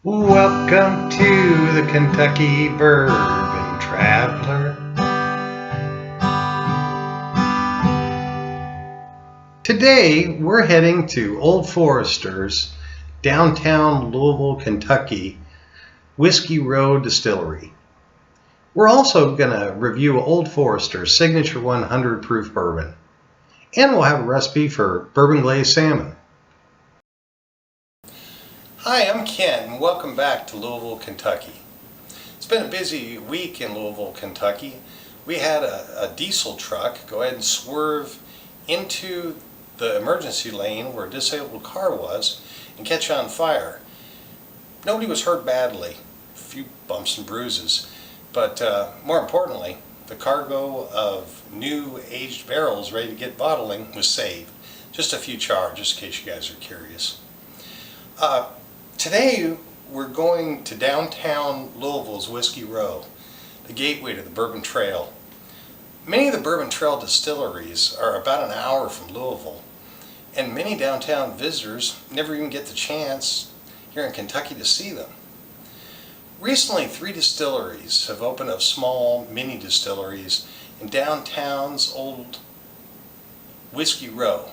Welcome to the Kentucky Bourbon Traveler. Today we're heading to Old Forester's downtown Louisville, Kentucky Whiskey Row Distillery. We're also going to review Old Forester's signature 100 proof bourbon. And we'll have a recipe for bourbon glazed salmon. Hi, I'm Ken, and welcome back to Louisville, Kentucky. It's been a busy week in Louisville, Kentucky. We had a diesel truck go ahead and swerve into the emergency lane where a disabled car was and catch on fire. Nobody was hurt badly, a few bumps and bruises, but more importantly, the cargo of new aged barrels ready to get bottling was saved. Just a few charges, just in case you guys are curious. Today we're going to downtown Louisville's Whiskey Row, the gateway to the Bourbon Trail. Many of the Bourbon Trail distilleries are about an hour from Louisville, and many downtown visitors never even get the chance here in Kentucky to see them. Recently, 3 distilleries have opened up small mini distilleries in downtown's old Whiskey Row,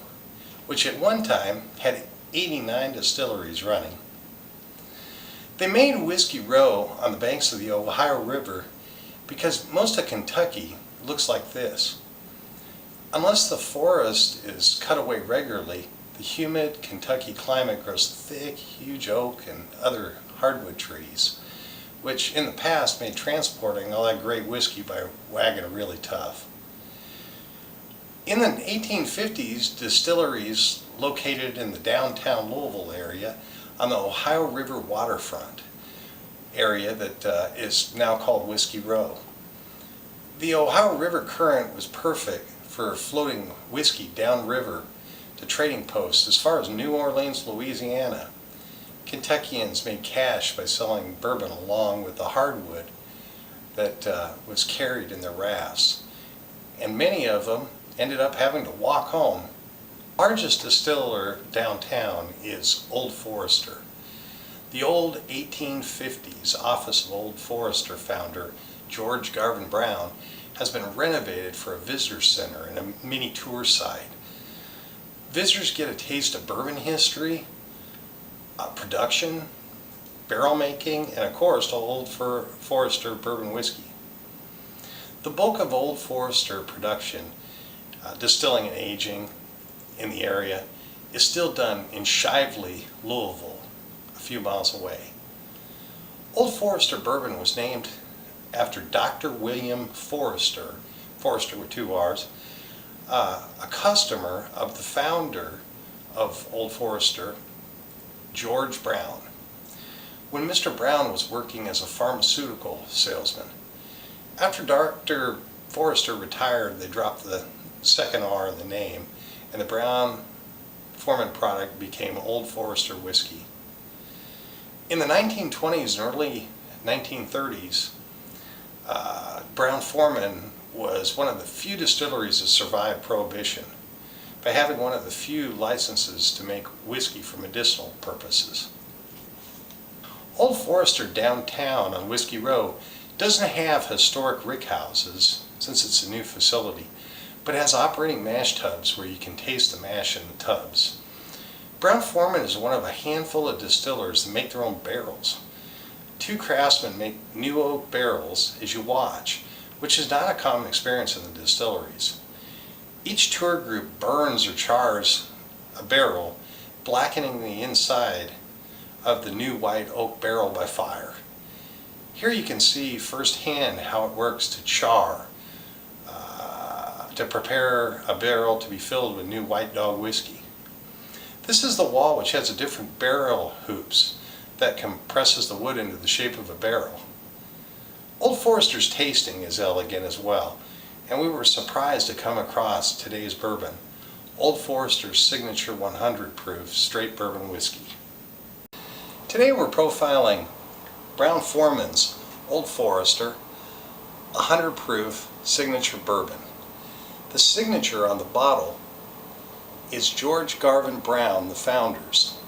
which at one time had 89 distilleries running. They made Whiskey Row on the banks of the Ohio River because most of Kentucky looks like this. Unless the forest is cut away regularly, the humid Kentucky climate grows thick, huge oak and other hardwood trees, which in the past made transporting all that great whiskey by wagon really tough. In the 1850s, distilleries located in the downtown Louisville area on the Ohio River waterfront area that is now called Whiskey Row. The Ohio River current was perfect for floating whiskey downriver to trading posts as far as New Orleans, Louisiana. Kentuckians made cash by selling bourbon along with the hardwood that was carried in their rafts, and many of them ended up having to walk home. The largest distiller downtown is Old Forester. The old 1850s office of Old Forester founder George Garvin Brown has been renovated for a visitor center and a mini tour site. Visitors get a taste of bourbon history, production, barrel making, and of course Old Forester bourbon whiskey. The bulk of Old Forester production, distilling and aging in the area, is still done in Shively, Louisville, a few miles away. Old Forester bourbon was named after Dr. William Forester, Forester with 2 R's, a customer of the founder of Old Forester, George Brown, when Mr. Brown was working as a pharmaceutical salesman. After Dr. Forester retired, they dropped the 2nd R in the name, and the Brown Forman product became Old Forester whiskey. In the 1920s and early 1930s, Brown Forman was one of the few distilleries that survived Prohibition by having one of the few licenses to make whiskey for medicinal purposes. Old Forester downtown on Whiskey Row doesn't have historic rick houses since it's a new facility, but it has operating mash tubs where you can taste the mash in the tubs. Brown Forman is one of a handful of distillers that make their own barrels. 2 craftsmen make new oak barrels as you watch, which is not a common experience in the distilleries. Each tour group burns or chars a barrel, blackening the inside of the new white oak barrel by fire. Here you can see firsthand how it works to char, to prepare a barrel to be filled with new White Dog whiskey. This is the wall which has a different barrel hoops that compresses the wood into the shape of a barrel. Old Forester's tasting is elegant as well, and we were surprised to come across today's bourbon, Old Forester's signature 100 proof straight bourbon whiskey. Today we're profiling Brown Forman's Old Forester 100 proof signature bourbon. The signature on the bottle is George Garvin Brown, the founder's.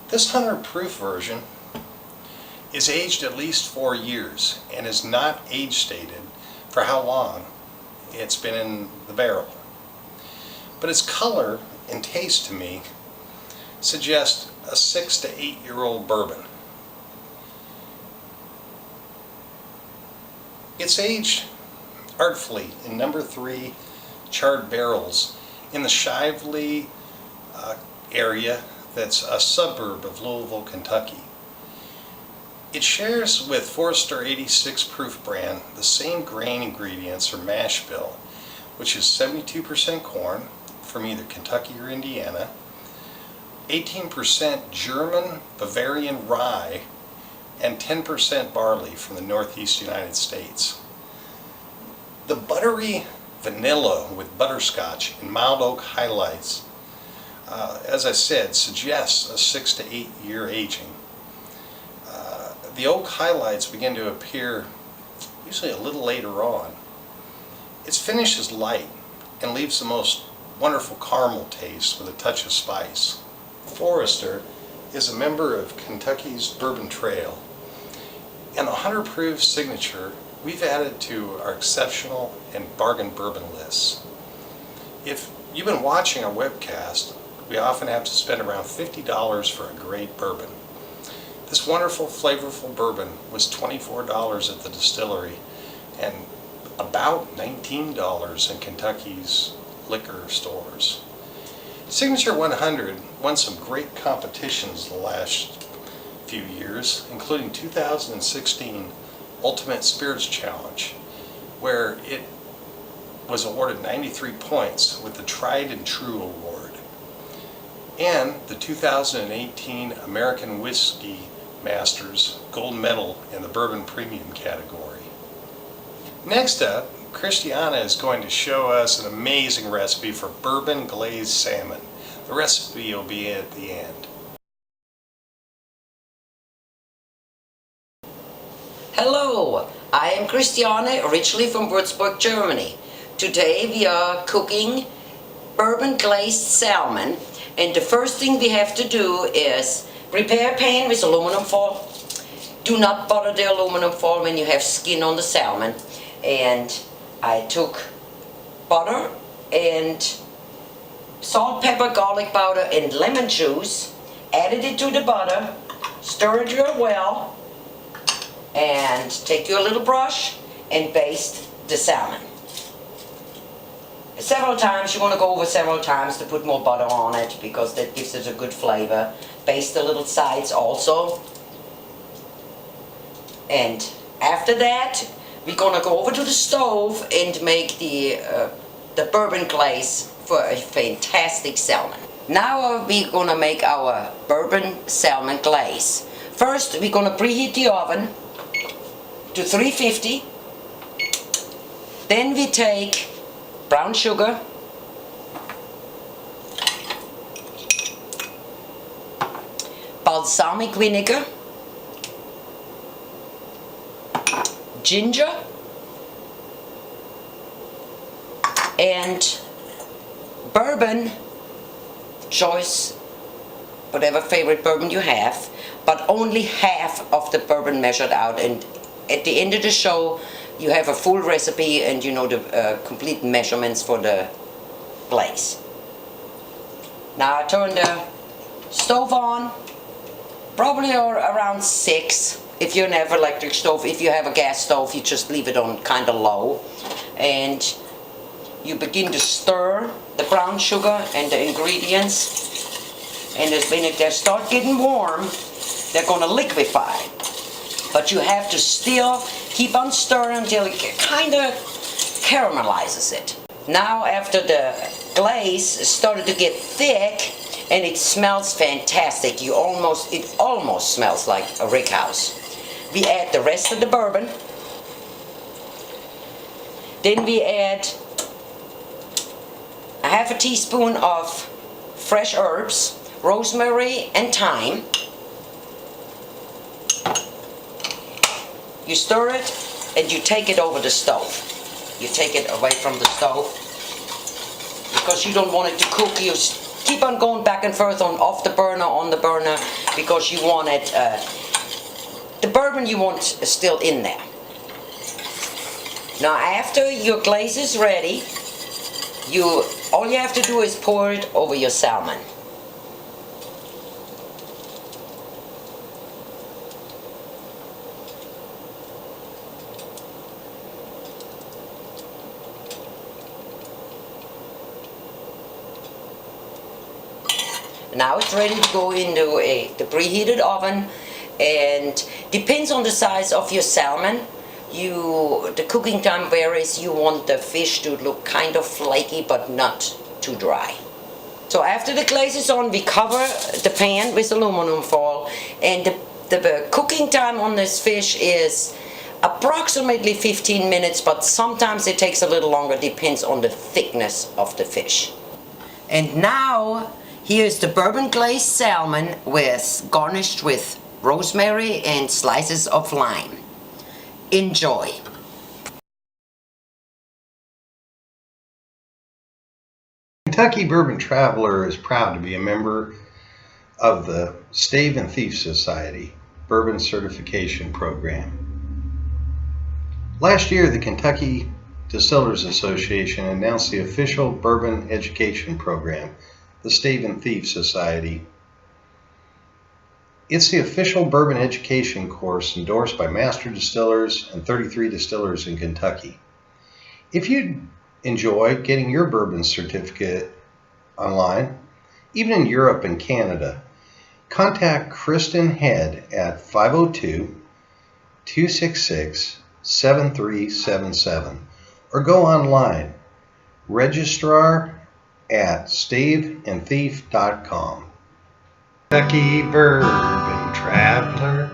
This 100 proof version is aged at least 4 years and is not age stated for how long it's been in the barrel. But its color and taste to me suggest a 6 to 8 year old bourbon. It's aged artfully in number 3 charred barrels in the Shively area that's a suburb of Louisville, Kentucky. It shares with Forester 86 proof brand the same grain ingredients or mash bill, which is 72% corn from either Kentucky or Indiana, 18% German Bavarian rye, and 10% barley from the Northeast United States. The buttery vanilla with butterscotch and mild oak highlights, as I said, suggests a 6 to 8 year aging. The oak highlights begin to appear usually a little later on. Its finish is light and leaves the most wonderful caramel taste with a touch of spice. Forester is a member of Kentucky's Bourbon Trail, and the 100 proof signature we've added to our exceptional and bargain bourbon lists. If you've been watching our webcast, we often have to spend around $50 for a great bourbon. This wonderful, flavorful bourbon was $24 at the distillery and about $19 in Kentucky's liquor stores. Signature 100 won some great competitions the last few years, including 2016 Ultimate Spirits Challenge, where it was awarded 93 points with the Tried and True Award, and the 2018 American Whiskey Masters Gold Medal in the Bourbon Premium category. Next up, Christiana is going to show us an amazing recipe for bourbon glazed salmon. The recipe will be at the end. Hello, I am Christiane, originally from Würzburg, Germany. Today we are cooking bourbon glazed salmon, and the first thing we have to do is prepare a pan with aluminum foil. Do not butter the aluminum foil when you have skin on the salmon. And I took butter and salt, pepper, garlic powder and lemon juice, added it to the butter, stir it real well, and take your little brush and baste the salmon. Several times, you want to go over several times to put more butter on it because that gives it a good flavor. Baste the little sides also. And after that, we're going to go over to the stove and make the bourbon glaze for a fantastic salmon. Now we're going to make our bourbon salmon glaze. First, we're going to preheat the oven to 350. Then we take brown sugar, balsamic vinegar, ginger, and bourbon, choice, whatever favorite bourbon you have, but only half of the bourbon measured out. And at the end of the show, you have a full recipe and you know the complete measurements for the glaze. Now I turn the stove on, probably around 6. If you have an electric stove, if you have a gas stove, you just leave it on kind of low. And you begin to stir the brown sugar and the ingredients. And when they start getting warm, they're going to liquefy. But you have to still keep on stirring until it kind of caramelizes it. Now after the glaze started to get thick and it smells fantastic, it almost smells like a rick house. We add the rest of the bourbon. Then we add a half a teaspoon of fresh herbs, rosemary and thyme. You stir it and you take it over the stove. You take it away from the stove because you don't want it to cook. You keep on going back and forth on off the burner, on the burner, because you want it the bourbon you want is still in there. Now after your glaze is ready, all you have to do is pour it over your salmon. Now it's ready to go into the preheated oven, and depends on the size of your salmon. The cooking time varies. You want the fish to look kind of flaky but not too dry. So after the glaze is on, we cover the pan with aluminum foil, and the cooking time on this fish is approximately 15 minutes, but sometimes it takes a little longer, depends on the thickness of the fish. And now here's the bourbon glazed salmon garnished with rosemary and slices of lime. Enjoy. Kentucky Bourbon Traveler is proud to be a member of the Stave and Thief Society Bourbon Certification Program. Last year, the Kentucky Distillers Association announced the official bourbon education program, the Stave and Thief Society. It's the official bourbon education course endorsed by master distillers and 33 distillers in Kentucky. If you enjoy getting your bourbon certificate online, even in Europe and Canada, contact Kristen Head at 502-266-7377 or go online, registrar@staveandthief.com. Kentucky Bourbon Traveler.